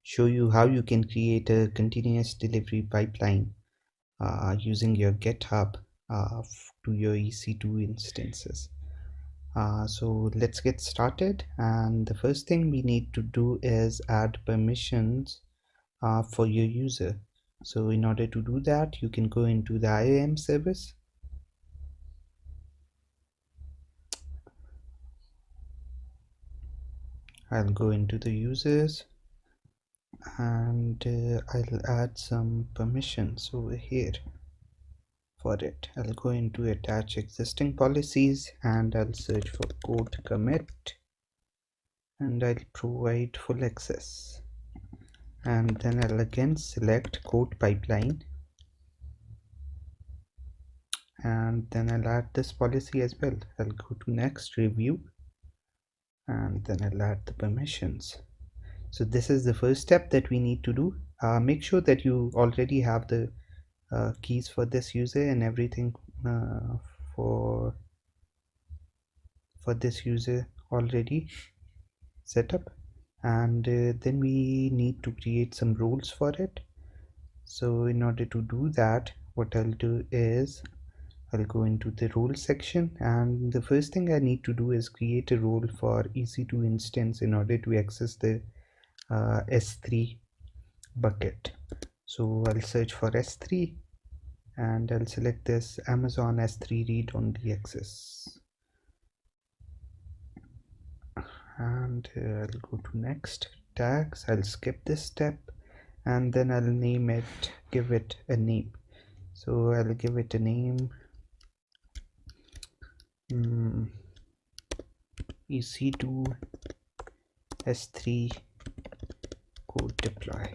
show you how you can create a continuous delivery pipeline using your GitHub to your EC2 instances. So let's get started, and the first thing we need to do is add permissions for your user. So in order to do that, you can go into the IAM service. I'll go into the users, and I'll add some permissions over here for it. I'll go into attach existing policies, and I'll search for code commit, and I'll provide full access, and then I'll again select code pipeline, and then I'll add this policy as well. I'll go to next, review, and then I'll add the permissions. So this is the first step that we need to do. Make sure that you already have the keys for this user and everything for this user already set up, and then we need to create some rules for it. So in order to do that, what I'll do is I'll go into the role section, and the first thing I need to do is create a role for EC2 instance in order to access the S3 bucket. So I'll search for S3, and I'll select this Amazon S3 read-only access, and I'll go to next, tags. I'll skip this step, and then I'll name it, give it a name. So I'll give it a name EC2 S3 Code Deploy.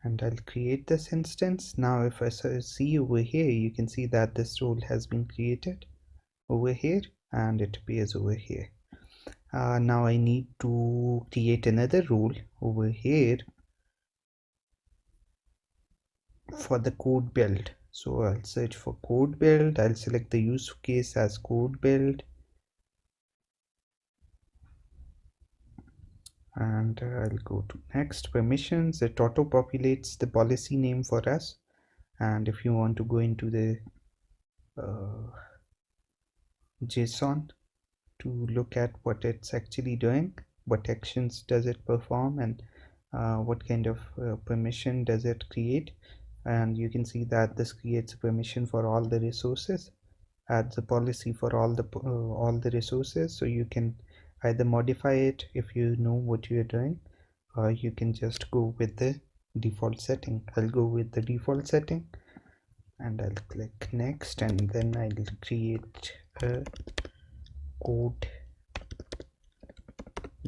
And I'll create this instance. Now if I see over here, you can see that this role has been created over here, and it appears over here. Now I need to create another role over here for the code build. So I'll search for code build. I'll select the use case as code build, and I'll go to next, permissions. It auto populates the policy name for us, and if you want to go into the JSON to look at what it's actually doing, what actions does it perform, and what kind of permission does it create, and you can see that this creates a permission for all the resources, adds a policy for all the resources. So you can either modify it if you know what you're doing, or you can just go with the default setting. I'll go with the default setting, and I'll click next, and then I'll create a code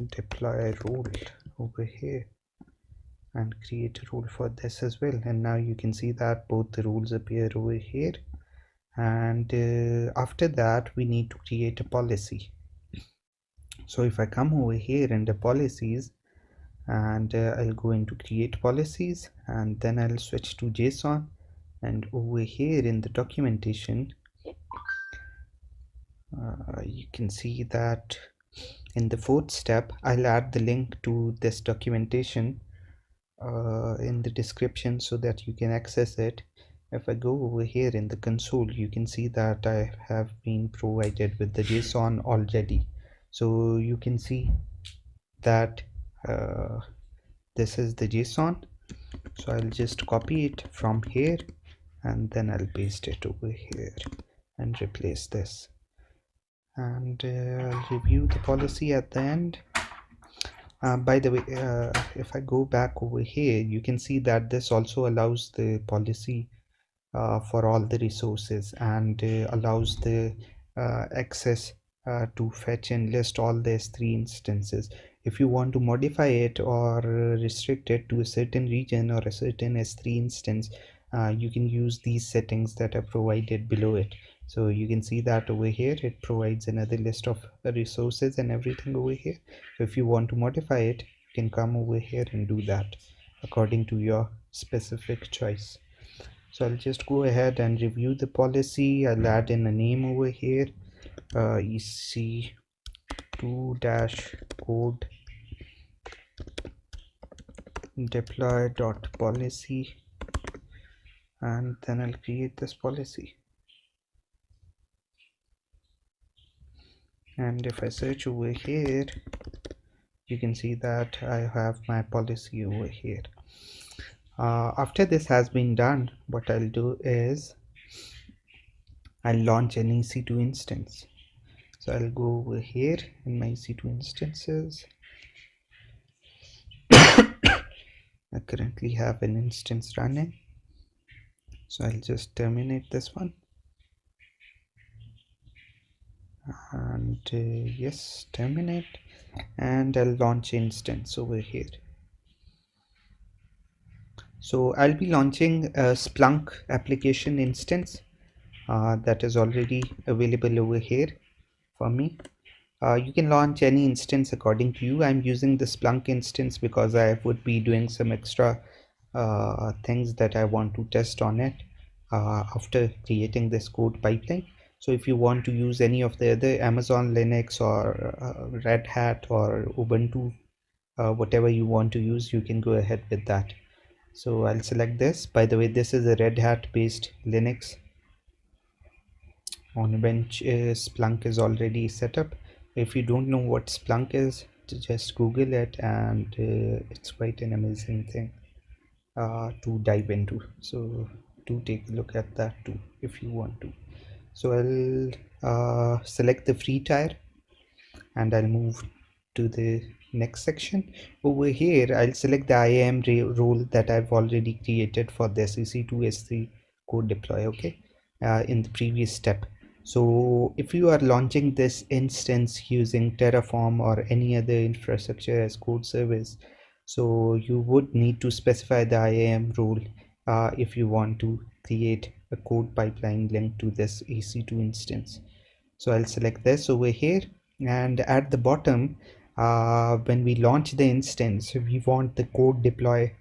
deploy role over here and create a role for this as well. And now you can see that both the rules appear over here, and after that we need to create a policy. So if I come over here in the policies, and I'll go into create policies, and then I'll switch to JSON, and over here in the documentation you can see that in the fourth step I'll add the link to this documentation in the description so that you can access it. If I go over here in the console, you can see that I have been provided with the JSON already. So you can see that this is the JSON. So I'll just copy it from here, and then I'll paste it over here and replace this, and I'll review the policy at the end. By the way, if I go back over here, you can see that this also allows the policy for all the resources, and allows the access to fetch and list all the S3 instances. If you want to modify it or restrict it to a certain region or a certain S3 instance, you can use these settings that are provided below it. So you can see that over here it provides another list of resources and everything over here. So if you want to modify it, you can come over here and do that according to your specific choice. So I'll just go ahead and review the policy. I'll add in a name over here, EC2 ec2-code deploy.policy, and then I'll create this policy. And if I search over here, you can see that I have my policy over here. After this has been done, what I'll do is I'll launch an EC2 instance. So I'll go over here in my EC2 instances. I currently have an instance running, so I'll just terminate this one, and yes, terminate, and I'll launch instance over here. So I'll be launching a Splunk application instance that is already available over here for me. You can launch any instance according to you. I'm using the Splunk instance because I would be doing some extra things that I want to test on it after creating this code pipeline. So if you want to use any of the other Amazon Linux or Red Hat or Ubuntu, whatever you want to use, you can go ahead with that. So I'll select this. By the way, this is a Red Hat based Linux on which Splunk is already set up. If you don't know what Splunk is, just Google it, and it's quite an amazing thing to dive into. So do take a look at that too if you want to. So I'll select the free tier and I'll move to the next section. Over here I'll select the IAM role that I've already created for this EC2 S3 code deploy, okay, in the previous step. So if you are launching this instance using Terraform or any other infrastructure as code service, so you would need to specify the IAM role if you want to create a code pipeline linked to this EC2 instance. So I'll select this over here, and at the bottom, when we launch the instance, we want the code deploy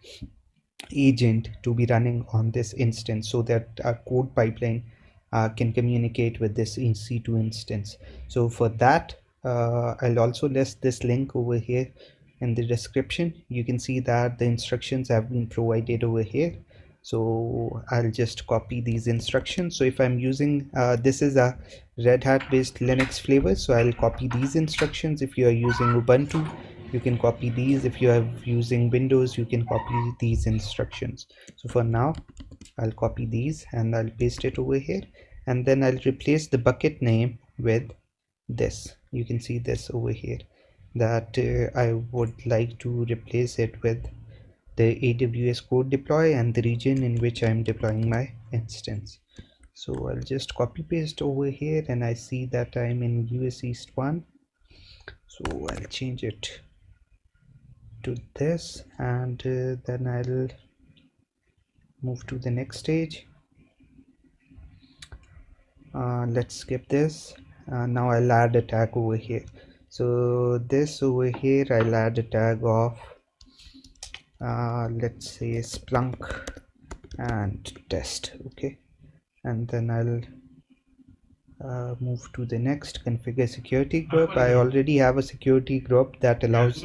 agent to be running on this instance so that our code pipeline can communicate with this EC2 instance. So for that, I'll also list this link over here in the description. You can see that the instructions have been provided over here. So I'll just copy these instructions. So if I'm using this is a Red Hat based Linux flavor, so I'll copy these instructions. If you are using Ubuntu, you can copy these. If you are using Windows, you can copy these instructions. So for now, I'll copy these and I'll paste it over here, and then I'll replace the bucket name with this. You can see this over here that I would like to replace it with the AWS Code Deploy and the region in which I'm deploying my instance. So I'll just copy paste over here, and I see that I'm in US East 1, so I'll change it to this, and then I'll move to the next stage. Let's skip this. Now I'll add a tag over here. So this over here, I'll add a tag of let's say Splunk and test, okay, and then I'll move to the next, configure security group. I already have a security group that allows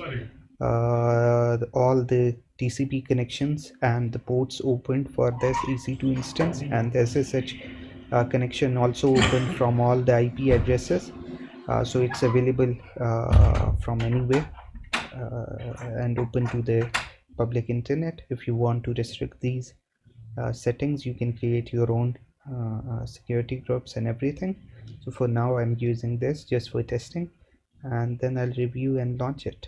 all the TCP connections and the ports opened for this EC2 instance, and the SSH connection also open from all the IP addresses, so it's available from anywhere and open to the public internet. If you want to restrict these settings, you can create your own security groups and everything. So for now I'm using this just for testing, and then I'll review and launch it,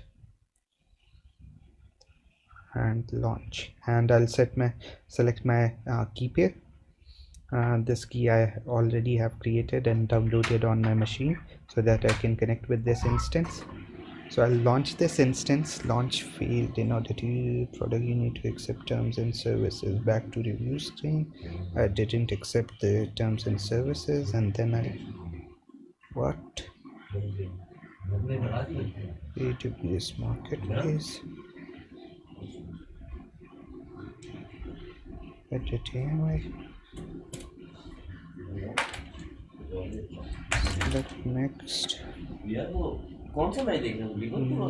and launch, and I'll select my key pair. This key I already have created and downloaded on my machine so that I can connect with this instance. So I'll launch this instance. Launch failed. In order to product, you need to accept terms and services. Back to review screen. I didn't accept the terms and services, and then what? AWS Marketplace. Edit AMI. Select next.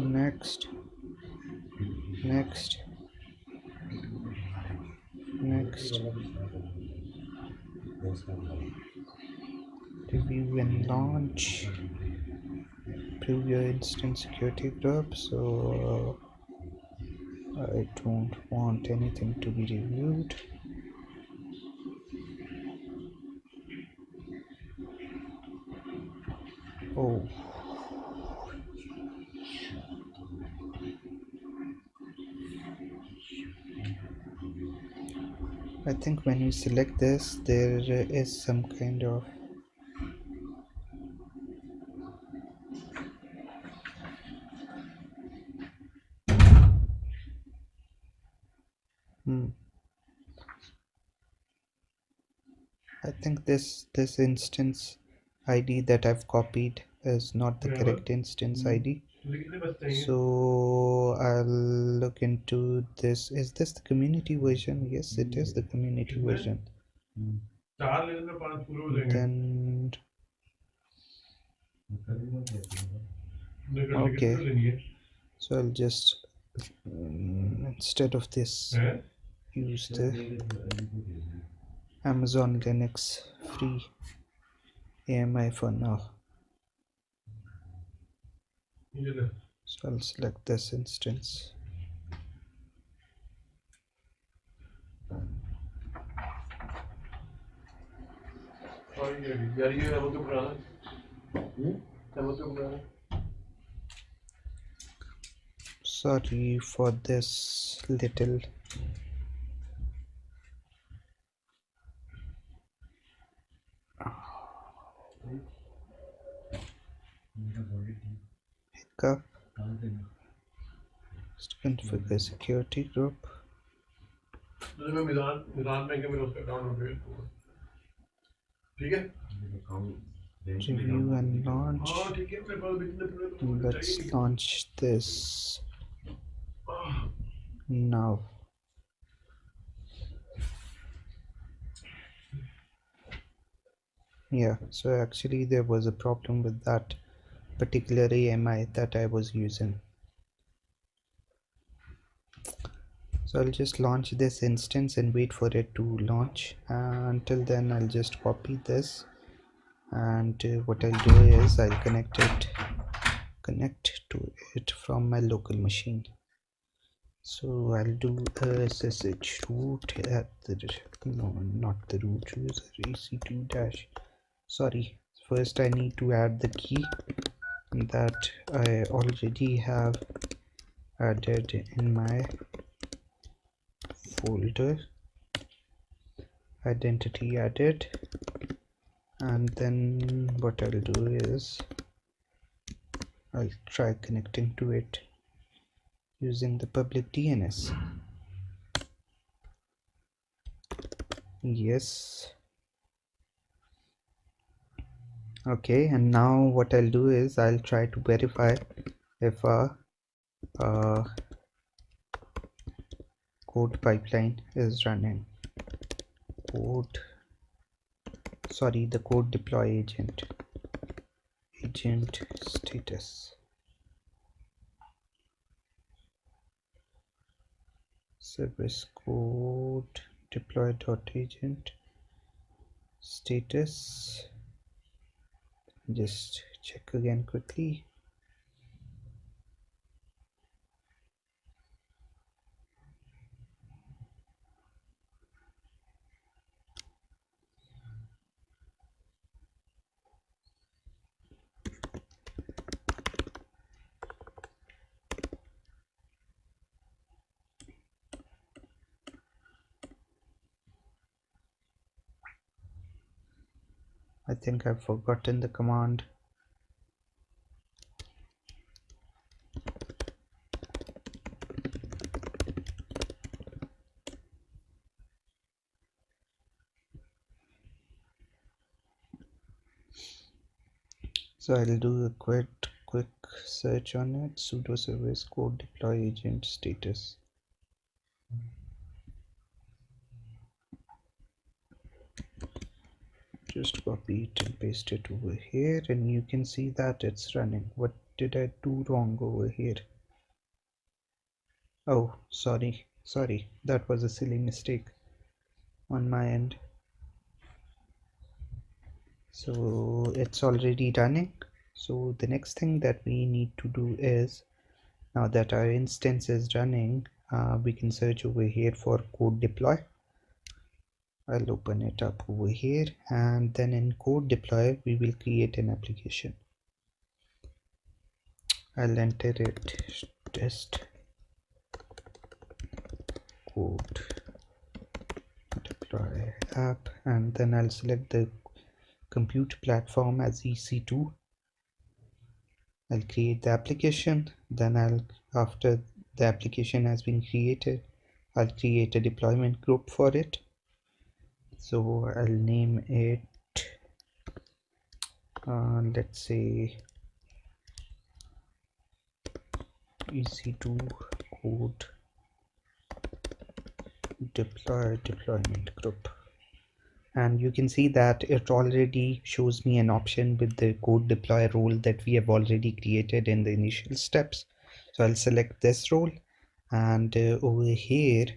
next, next, next, review and launch, preview instant security group. So I don't want anything to be reviewed. Oh, I think when you select this, there is some kind of I think this instance ID that I've copied is not the correct instance ID. So I'll look into this. Is this the community version? Yes, it is the community version. Then okay. So I'll just instead of this use the Amazon Linux free AMI for now. So I'll select this instance. Sorry for this little hiccup. Just configure security group. Review and launch. Let's launch this now. Yeah, so actually there was a problem with that particular AMI that I was using. So I'll just launch this instance and wait for it to launch. Until then I'll just copy this, and what I'll do is I'll connect to it from my local machine. So I'll do SSH root at the not the root user EC2 dash. Sorry, first I need to add the key that I already have added in my folder. Identity added, and then what I'll do is I'll try connecting to it using the public DNS. Yes. Okay, and now what I'll do is I'll try to verify if a code pipeline is running. The code deploy agent status. Service code deploy dot agent status. Just check again quickly. I think I've forgotten the command. So I'll do a quick search on it. Sudo service code deploy agent status. Just copy it and paste it over here, and you can see that it's running. What did I do wrong over here? Oh, sorry, that was a silly mistake on my end. So it's already running. So the next thing that we need to do is, now that our instance is running, we can search over here for code deploy. I'll open it up over here, and then in code deploy we will create an application. I'll enter it test code deploy app, and then I'll select the compute platform as EC2. I'll create the application, then after the application has been created, I'll create a deployment group for it. So I'll name it, let's say EC2 code deployment group. And you can see that it already shows me an option with the code deploy role that we have already created in the initial steps. So I'll select this role, and over here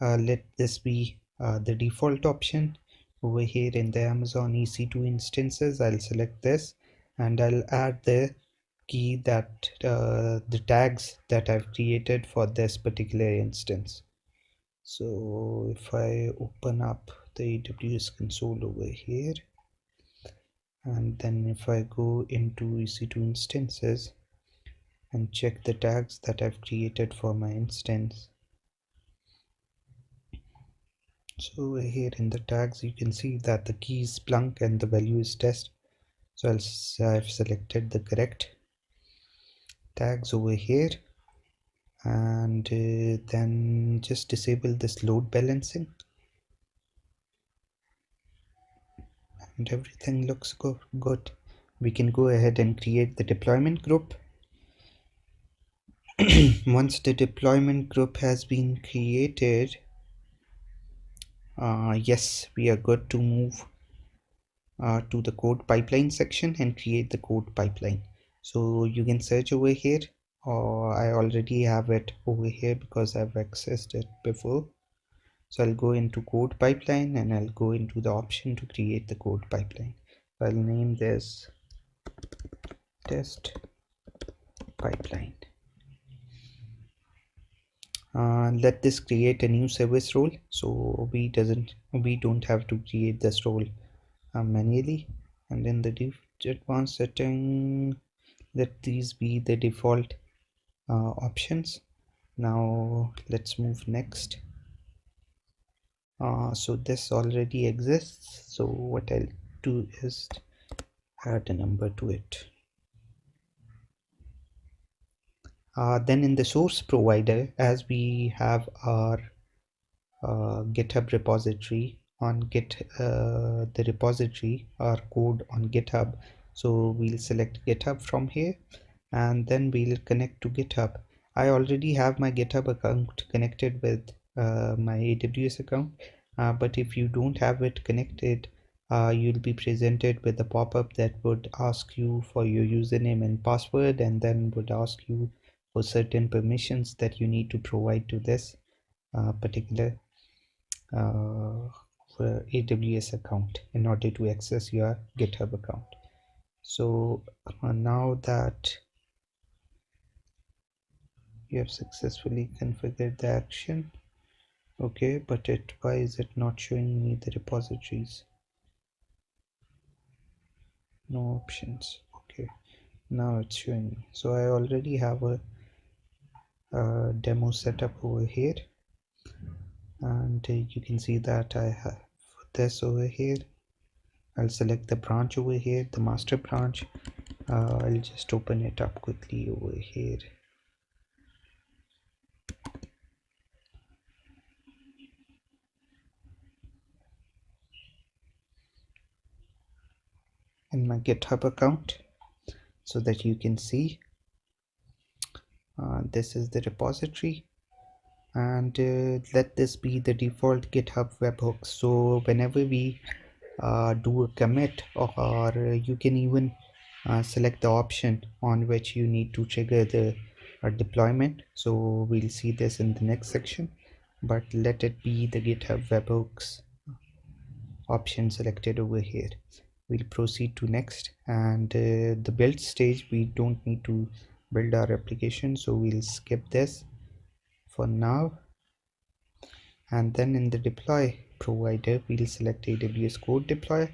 let this be the default option. Over here in the Amazon EC2 instances, I'll select this, and I'll add the key that the tags that I've created for this particular instance. So if I open up the AWS console over here, and then if I go into EC2 instances and check the tags that I've created for my instance, so over here in the tags you can see that the key is Splunk and the value is test. So I've selected the correct tags over here, and then just disable this load balancing, and everything looks good. We can go ahead and create the deployment group. Once the deployment group has been created, yes, we are good to move to the code pipeline section and create the code pipeline. So you can search over here, or I already have it over here because I've accessed it before. So I'll go into code pipeline, and I'll go into the option to create the code pipeline. I'll name this test pipeline. Let this create a new service role, so we don't have to create this role manually. And in the advanced setting, let these be the default options. Now let's move next. So this already exists, so what I'll do is add a number to it. Then in the source provider, as we have our GitHub repository on the repository, our code on GitHub, so we'll select GitHub from here, and then we'll connect to GitHub. I already have my GitHub account connected with my AWS account, but if you don't have it connected, you'll be presented with a pop-up that would ask you for your username and password, and then would ask you for certain permissions that you need to provide to this particular AWS account in order to access your GitHub account. So now that you have successfully configured the action, okay, but why is it not showing me the repositories? No options. Okay, now it's showing me. So I already have a demo setup over here, and you can see that I have this over here. I'll select the branch over here, the master branch. I'll just open it up quickly over here. In my GitHub account, so that you can see this is the repository, and let this be the default GitHub webhook. So whenever we do a commit, or you can even select the option on which you need to trigger the deployment. So we'll see this in the next section, but let it be the GitHub webhooks option selected over here. We'll proceed to next, and the build stage, we don't need to build our application, so we'll skip this for now. And then in the deploy provider, we'll select AWS Code Deploy,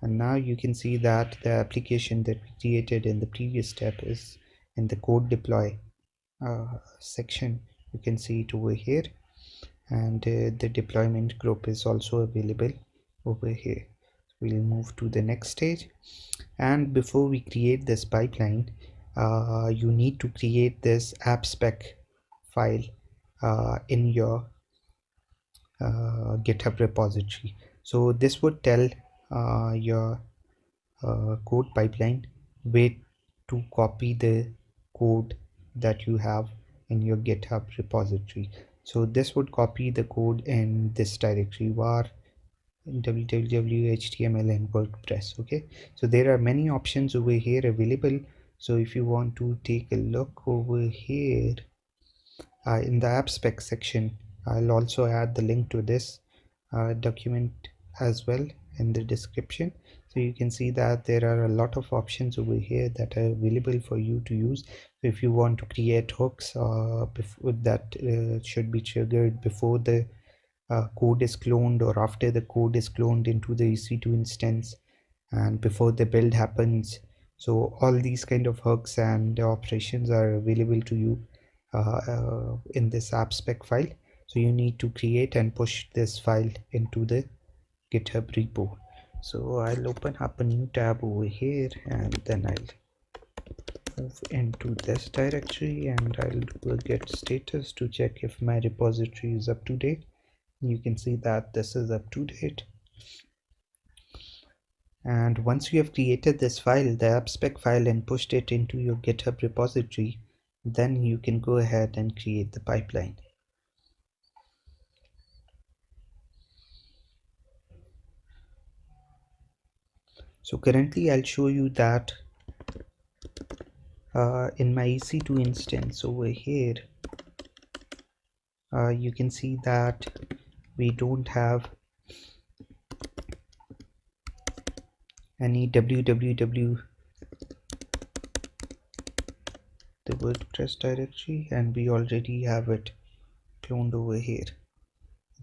and now you can see that the application that we created in the previous step is in the code deploy section. You can see it over here, and the deployment group is also available over here. We'll move to the next stage, and before we create this pipeline, you need to create this app spec file in your GitHub repository. So this would tell your code pipeline where to copy the code that you have in your GitHub repository. So this would copy the code in this directory var www html and WordPress. Okay, so there are many options over here available. So if you want to take a look over here in the app spec section, I'll also add the link to this document as well in the description. So you can see that there are a lot of options over here that are available for you to use. So if you want to create hooks that should be triggered before the code is cloned or after the code is cloned into the EC2 instance and before the build happens, so all these kind of hooks and operations are available to you in this app spec file. So you need to create and push this file into the GitHub repo. So I'll open up a new tab over here, and then I'll move into this directory, and I'll do a get status to check if my repository is up to date. You can see that this is up to date. And once you have created this file, the app spec file, and pushed it into your GitHub repository, then you can go ahead and create the pipeline. So currently I'll show you that in my EC2 instance over here, you can see that we don't have any www the WordPress directory, and we already have it cloned over here.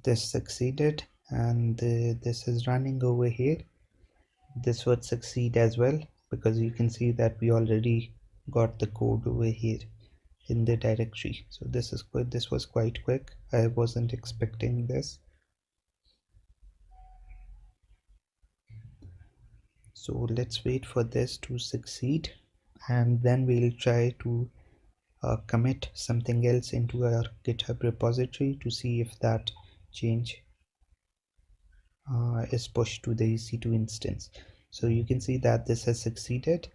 This succeeded, and this is running over here. This would succeed as well, because you can see that we already got the code over here in the directory. So this was quite quick. I wasn't expecting this. So let's wait for this to succeed, and then we'll try to commit something else into our GitHub repository to see if that change is pushed to the EC2 instance. So you can see that this has succeeded.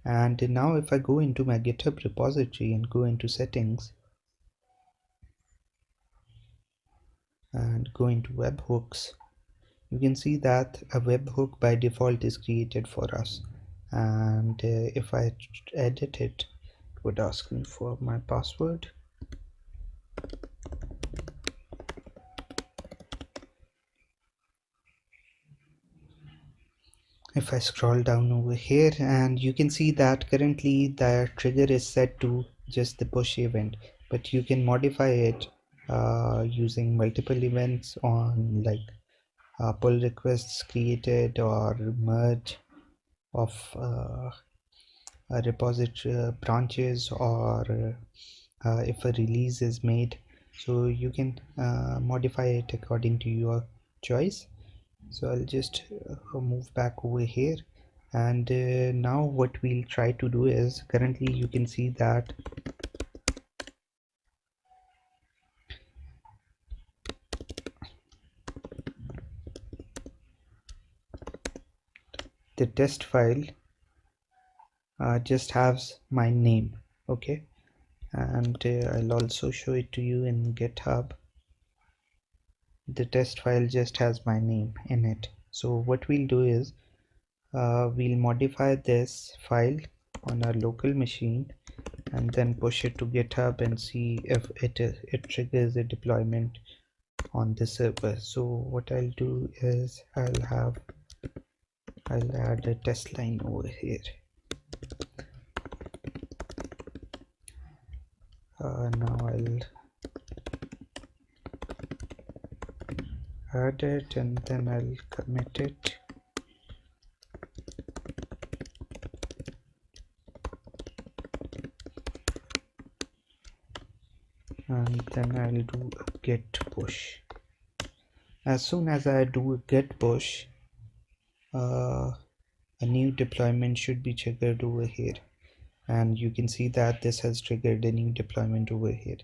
And now if I go into my GitHub repository and go into settings and go into webhooks, you can see that a webhook by default is created for us. And if I edit it, it would ask me for my password. If I scroll down over here, and you can see that currently the trigger is set to just the push event, but you can modify it using multiple events on like pull requests created or merge of repository branches, or if a release is made. So you can modify it according to your choice. So I'll just move back over here, and now what we'll try to do is, currently you can see that the test file just has my name. Okay, and I'll also show it to you in GitHub. The test file just has my name in it. So what we'll do is we'll modify this file on our local machine and then push it to GitHub and see if it triggers a deployment on the server. So what I'll do is I'll add a test line over here. Now I'll add it and then I'll commit it. And then I'll do a git push. As soon as I do a git push, a new deployment should be triggered over here, and you can see that this has triggered a new deployment over here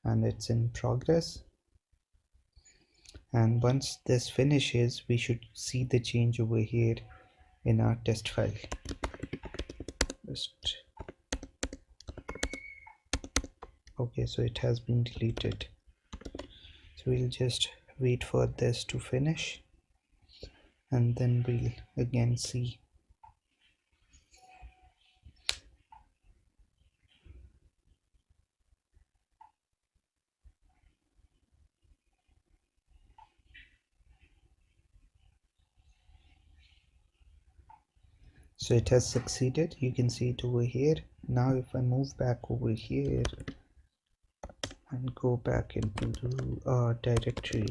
and it's in progress. And once this finishes, we should see the change over here in our test file. Okay, so it has been deleted. So we'll just wait for this to finish and then we'll again see. So it has succeeded. You can see it over here. Now if I move back over here and go back into the directory,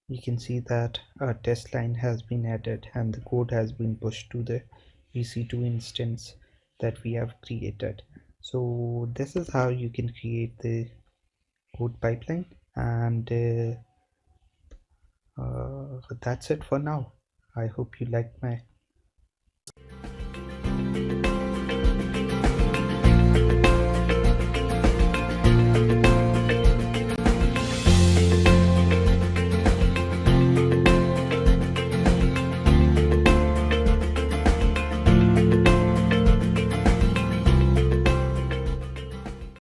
you can see that our test line has been added and the code has been pushed to the EC2 instance that we have created. So this is how you can create the code pipeline, and that's it for now. I hope you liked my